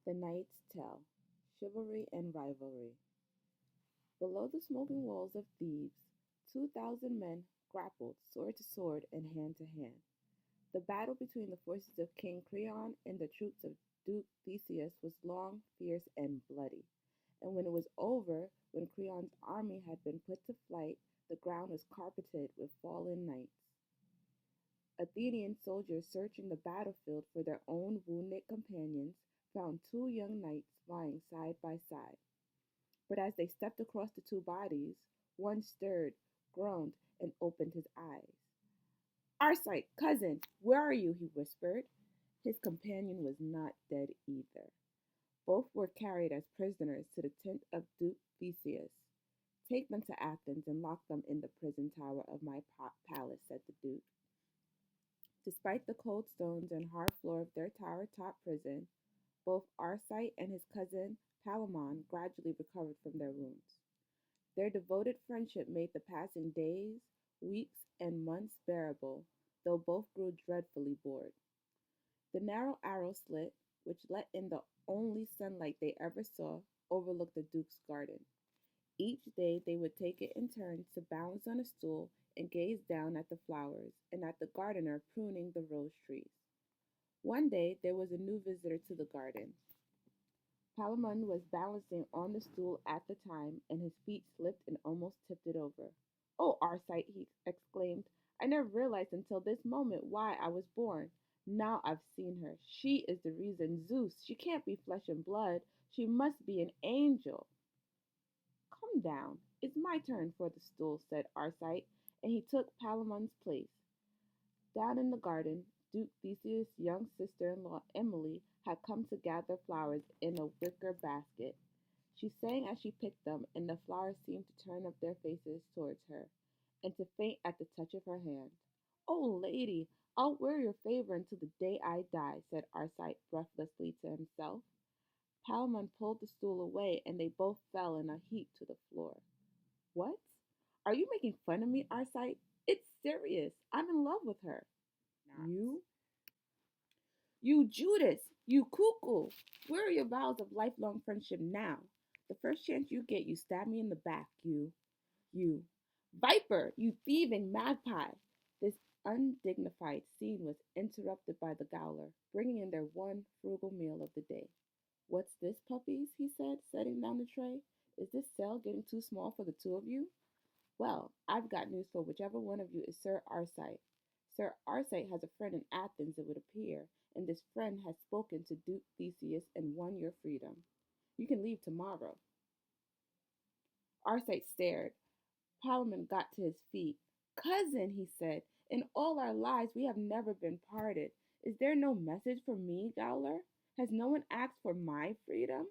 The Knight's Tale, Chivalry and Rivalry. Below the smoking walls of Thebes, 2,000 men grappled sword to sword and hand to hand. The battle between the forces of King Creon and the troops of Duke Theseus was long, fierce, and bloody. And when it was over, when Creon's army had been put to flight, the ground was carpeted with fallen knights. Athenian soldiers searching the battlefield for their own wounded companions found two young knights lying side by side. But as they stepped across the two bodies, one stirred, groaned, and opened his eyes. Arcite, cousin, where are you? He whispered. His companion was not dead either. Both were carried as prisoners to the tent of Duke Theseus. Take them to Athens and lock them in the prison tower of my palace, said the Duke. Despite the cold stones and hard floor of their tower top prison, both Arcite and his cousin Palamon gradually recovered from their wounds. Their devoted friendship made the passing days, weeks, and months bearable, though both grew dreadfully bored. The narrow arrow slit, which let in the only sunlight they ever saw, overlooked the Duke's garden. Each day they would take it in turns to balance on a stool and gaze down at the flowers and at the gardener pruning the rose trees. One day there was a new visitor to the garden. Palamon was balancing on the stool at the time, and his feet slipped and almost tipped it over. Oh, Arcite, he exclaimed, I never realized until this moment why I was born. Now I've seen her. She is the reason Zeus. She can't be flesh and blood. She must be an angel. Come down. It's my turn for the stool, said Arcite, and he took Palamon's place. Down in the garden, Duke Theseus' young sister-in-law Emily had come to gather flowers in a wicker basket. She sang as she picked them, and the flowers seemed to turn up their faces towards her, and to faint at the touch of her hand. Oh, lady, I'll wear your favor until the day I die, said Arcite breathlessly to himself. Palamon pulled the stool away, and they both fell in a heap to the floor. What? Are you making fun of me, Arcite? It's serious. I'm in love with her. Not. You Judas, you cuckoo. Where are your vows of lifelong friendship now? The first chance you get, you stab me in the back, you. Viper, you thieving magpie. This undignified scene was interrupted by the Gowler, bringing in their one frugal meal of the day. What's this, puppies? He said, setting down the tray. Is this cell getting too small for the two of you? Well, I've got news for whichever one of you is Sir Arcite. Sir Arcite has a friend in Athens, it would appear, and this friend has spoken to Duke Theseus and won your freedom. You can leave tomorrow. Arcite stared. Palamon got to his feet. Cousin, he said, in all our lives we have never been parted. Is there no message for me, Gowler? Has no one asked for my freedom?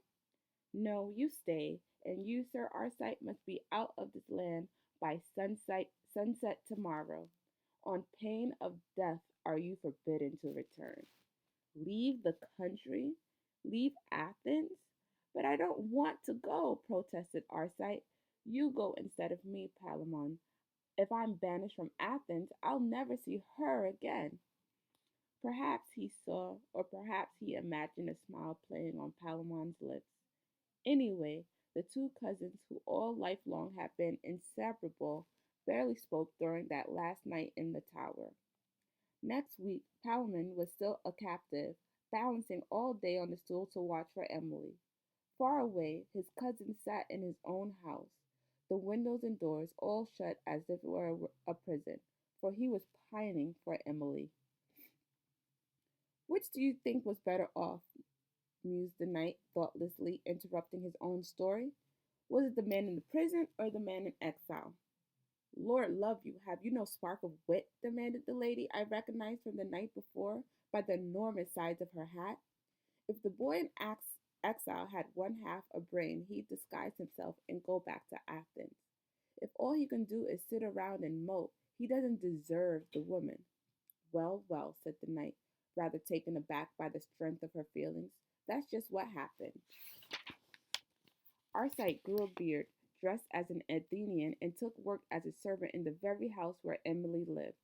No, you stay, and you, Sir Arcite, must be out of this land by sunset tomorrow. On pain of death are you forbidden to return. Leave the country? Leave Athens? But I don't want to go, protested Arcite. You go instead of me, Palamon. If I'm banished from Athens, I'll never see her again. Perhaps he saw, or perhaps he imagined a smile playing on Palamon's lips. Anyway, the two cousins, who all life long had been inseparable, barely spoke during that last night in the tower. Next week, Palamon was still a captive, balancing all day on the stool to watch for Emily. Far away, his cousin sat in his own house, the windows and doors all shut as if it were a prison, for he was pining for Emily. Which do you think was better off? Mused the knight thoughtlessly, interrupting his own story. Was it the man in the prison or the man in exile? Lord love you, have you no spark of wit? Demanded the lady I recognized from the night before by the enormous size of her hat. If the boy in exile had one half a brain, he'd disguise himself and go back to Athens. If all he can do is sit around and mope, he doesn't deserve the woman. Well, well, said the knight, rather taken aback by the strength of her feelings. That's just what happened. Arcite grew a beard, dressed as an Athenian, and took work as a servant in the very house where Emily lived.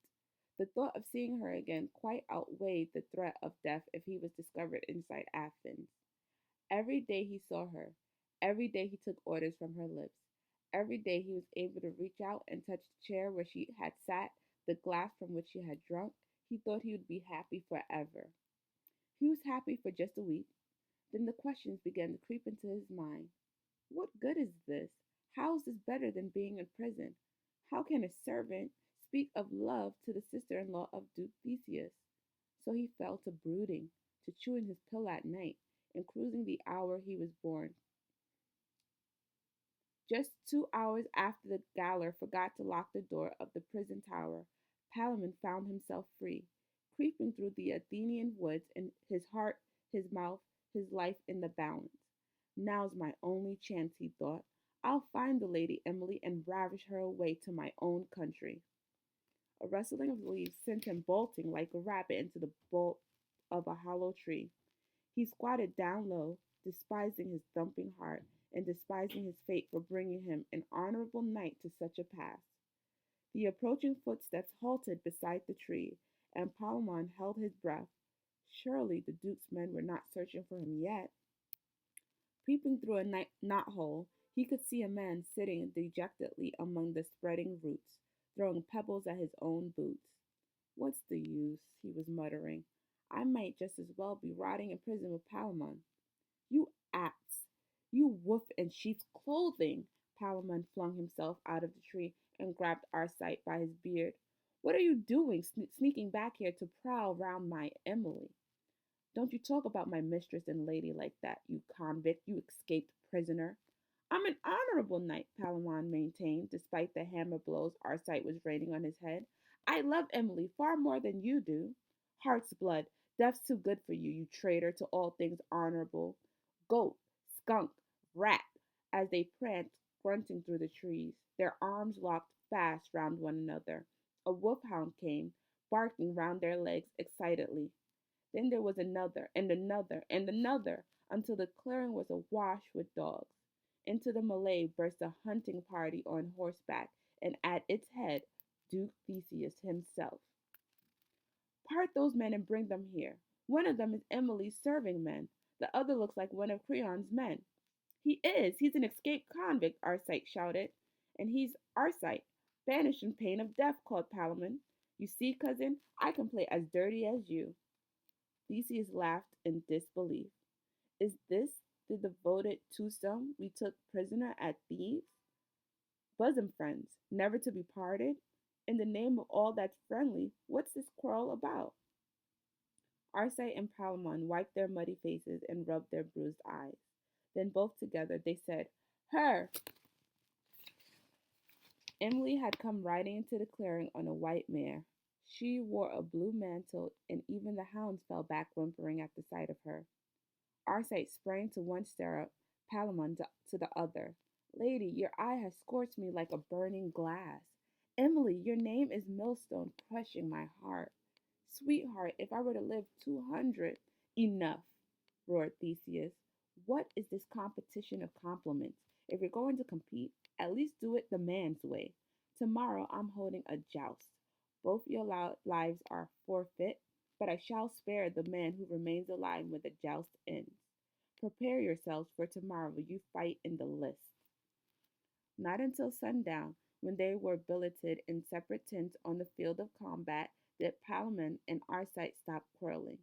The thought of seeing her again quite outweighed the threat of death if he was discovered inside Athens. Every day he saw her. Every day he took orders from her lips. Every day he was able to reach out and touch the chair where she had sat, the glass from which she had drunk. He thought he would be happy forever. He was happy for just a week. Then the questions began to creep into his mind. What good is this? How is this better than being in prison? How can a servant speak of love to the sister in law of Duke Theseus? So he fell to brooding, to chewing his pill at night, and cruising the hour he was born. Just 2 hours after the gaoler forgot to lock the door of the prison tower, Palamon found himself free, creeping through the Athenian woods, and his heart, his mouth, his life in the balance. Now's my only chance, he thought. I'll find the Lady Emily and ravish her away to my own country. A rustling of leaves sent him bolting like a rabbit into the bolt of a hollow tree. He squatted down low, despising his thumping heart and despising his fate for bringing him, an honorable knight, to such a pass. The approaching footsteps halted beside the tree, and Palamon held his breath. Surely the Duke's men were not searching for him yet. Peeping through a knothole, he could see a man sitting dejectedly among the spreading roots, throwing pebbles at his own boots. What's the use? He was muttering. I might just as well be rotting in prison with Palamon. You ass! You wolf in sheep's clothing! Palamon flung himself out of the tree and grabbed Arcite by his beard. What are you doing, sneaking back here to prowl round my Emily? Don't you talk about my mistress and lady like that, you convict, you escaped prisoner. I'm an honorable knight, Palamon maintained, despite the hammer blows Arcite was raining on his head. I love Emily far more than you do. Heart's blood, death's too good for you, you traitor to all things honorable. Goat, skunk, rat, as they pranced, grunting through the trees, their arms locked fast round one another. A wolfhound came, barking round their legs excitedly. Then there was another, and another, and another, until the clearing was awash with dogs. Into the melee burst a hunting party on horseback, and at its head Duke Theseus himself. Part those men and bring them here. One of them is Emily's serving man. The other looks like one of Creon's men. He is. He's an escaped convict, Arcite shouted. And he's Arcite, banished in pain of death, called Palamon. You see, cousin, I can play as dirty as you. Theseus laughed in disbelief. Is this the devoted twosome we took prisoner at Thebes? Bosom friends, never to be parted? In the name of all that's friendly, what's this quarrel about? Arcite and Palamon wiped their muddy faces and rubbed their bruised eyes. Then both together they said, Her! Emily had come riding into the clearing on a white mare. She wore a blue mantle, and even the hounds fell back whimpering at the sight of her. Arcite sprang to one stirrup, Palamon to the other. Lady, your eye has scorched me like a burning glass. Emily, your name is millstone crushing my heart. Sweetheart, if I were to live 200. Enough, roared Theseus. What is this competition of compliments? If you're going to compete, at least do it the man's way. Tomorrow I'm holding a joust. Both your lives are forfeit, but I shall spare the man who remains alive when the joust ends. Prepare yourselves for tomorrow you fight in the lists. Not until sundown, when they were billeted in separate tents on the field of combat, did Palamon and Arcite stop quarreling.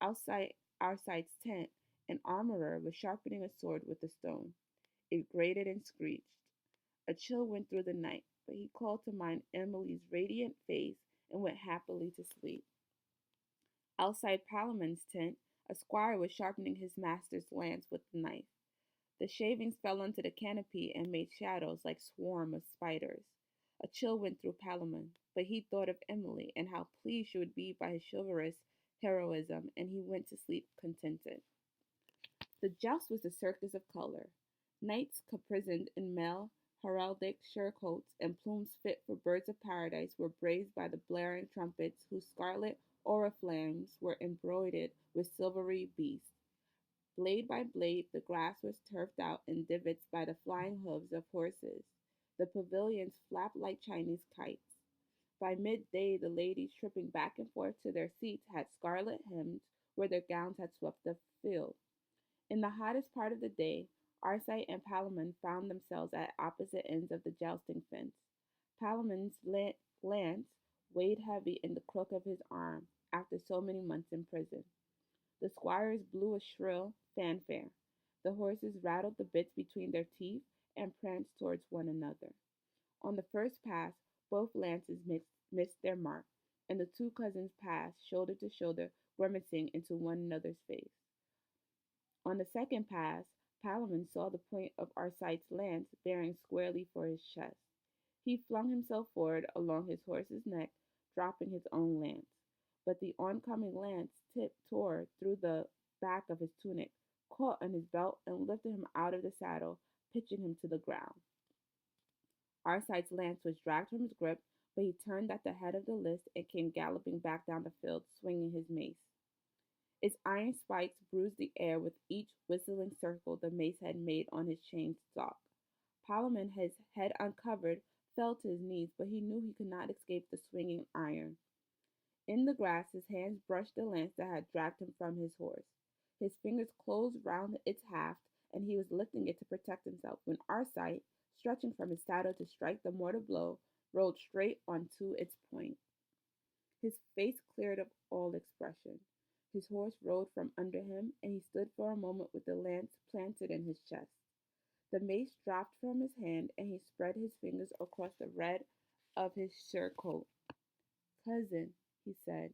Outside Arcite's tent, an armorer was sharpening a sword with a stone. It grated and screeched. A chill went through the night, but he called to mind Emily's radiant face and went happily to sleep. Outside Palamon's tent, a squire was sharpening his master's lance with the knife. The shavings fell onto the canopy and made shadows like swarm of spiders. A chill went through Palamon, but he thought of Emily and how pleased she would be by his chivalrous heroism, and he went to sleep contented. The joust was a circus of color. Knights caparisoned in mail, heraldic surcoats, and plumes fit for birds of paradise were brazed by the blaring trumpets, whose scarlet oriflammes were embroidered with silvery beasts. Blade by blade, the grass was turfed out in divots by the flying hoofs of horses. The pavilions flapped like Chinese kites. By midday, the ladies tripping back and forth to their seats had scarlet hems where their gowns had swept the field. In the hottest part of the day, Arcite and Palamon found themselves at opposite ends of the jousting fence. Palamon's lance weighed heavy in the crook of his arm after so many months in prison. The squires blew a shrill fanfare. The horses rattled the bits between their teeth and pranced towards one another. On the first pass, both lances missed their mark, and the two cousins passed shoulder to shoulder, grimacing into one another's face. On the second pass, Palamon saw the point of Arcite's lance bearing squarely for his chest. He flung himself forward along his horse's neck, dropping his own lance. But the oncoming lance tip tore through the back of his tunic, caught on his belt, and lifted him out of the saddle, pitching him to the ground. Arcite's lance was dragged from his grip, but he turned at the head of the list and came galloping back down the field, swinging his mace. Its iron spikes bruised the air with each whistling circle the mace had made on his chained stalk. Palamon, his head uncovered, fell to his knees, but he knew he could not escape the swinging iron. In the grass, his hands brushed the lance that had dragged him from his horse. His fingers closed round its haft, and he was lifting it to protect himself when Arcite, stretching from his saddle to strike the mortal blow, rolled straight onto its point. His face cleared of all expression. His horse rolled from under him, and he stood for a moment with the lance planted in his chest. The mace dropped from his hand, and he spread his fingers across the red of his surcoat. Cousin, he said,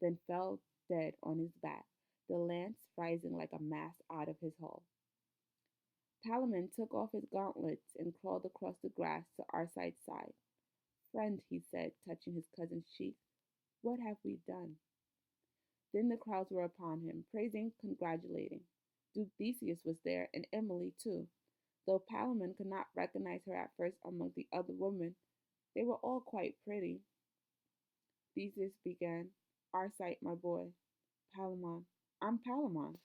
then fell dead on his back, the lance rising like a mast out of his hull. Palamon took off his gauntlets and crawled across the grass to Arcite's side. Friend, he said, touching his cousin's cheek, what have we done? Then the crowds were upon him, praising, congratulating. Duke Theseus was there, and Emily too. Though Palamon could not recognize her at first among the other women, they were all quite pretty. Theseus began, Arcite, my boy. Palamon, I'm Palamon.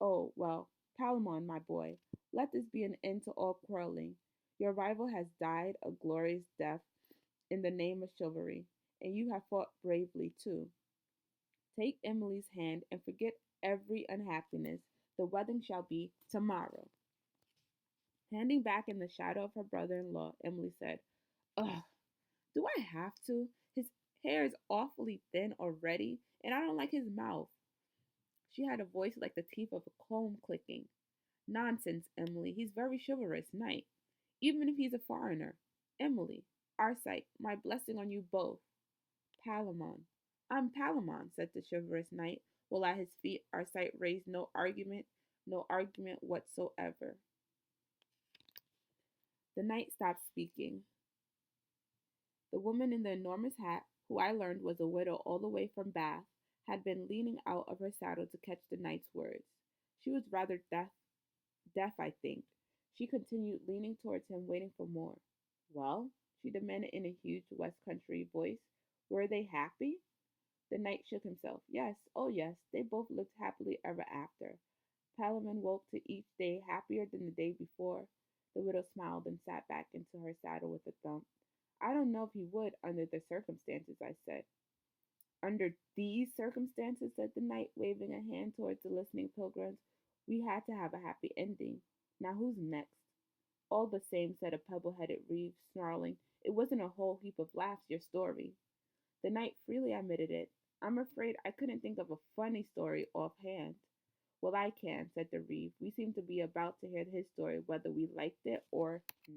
Oh, well, Palamon, my boy, let this be an end to all quarreling. Your rival has died a glorious death in the name of chivalry, and you have fought bravely too. Take Emily's hand and forget every unhappiness. The wedding shall be tomorrow. Handing back in the shadow of her brother in law, Emily said, Ugh, do I have to? His hair is awfully thin already, and I don't like his mouth. She had a voice like the teeth of a comb clicking. Nonsense, Emily. He's very chivalrous, knight, even if he's a foreigner. Emily, Arcite, my blessing on you both. Palamon. I'm Palamon, said the chivalrous knight, while at his feet Arcite raised no argument whatsoever. The knight stopped speaking. The woman in the enormous hat, who I learned was a widow all the way from Bath, had been leaning out of her saddle to catch the knight's words. She was rather deaf, I think. She continued, leaning towards him, waiting for more. Well, she demanded in a huge West Country voice, were they happy? The knight shook himself. Yes, oh yes, they both lived happily ever after. Palamon woke to each day happier than the day before. The widow smiled and sat back into her saddle with a thump. I don't know if he would under the circumstances, I said. Under these circumstances, said the knight, waving a hand towards the listening pilgrims, we had to have a happy ending. Now who's next? All the same, said a pebble-headed reeve, snarling, it wasn't a whole heap of laughs, your story. The knight freely admitted it. I'm afraid I couldn't think of a funny story offhand. Well, I can, said the reeve. We seem to be about to hear his story, whether we liked it or not.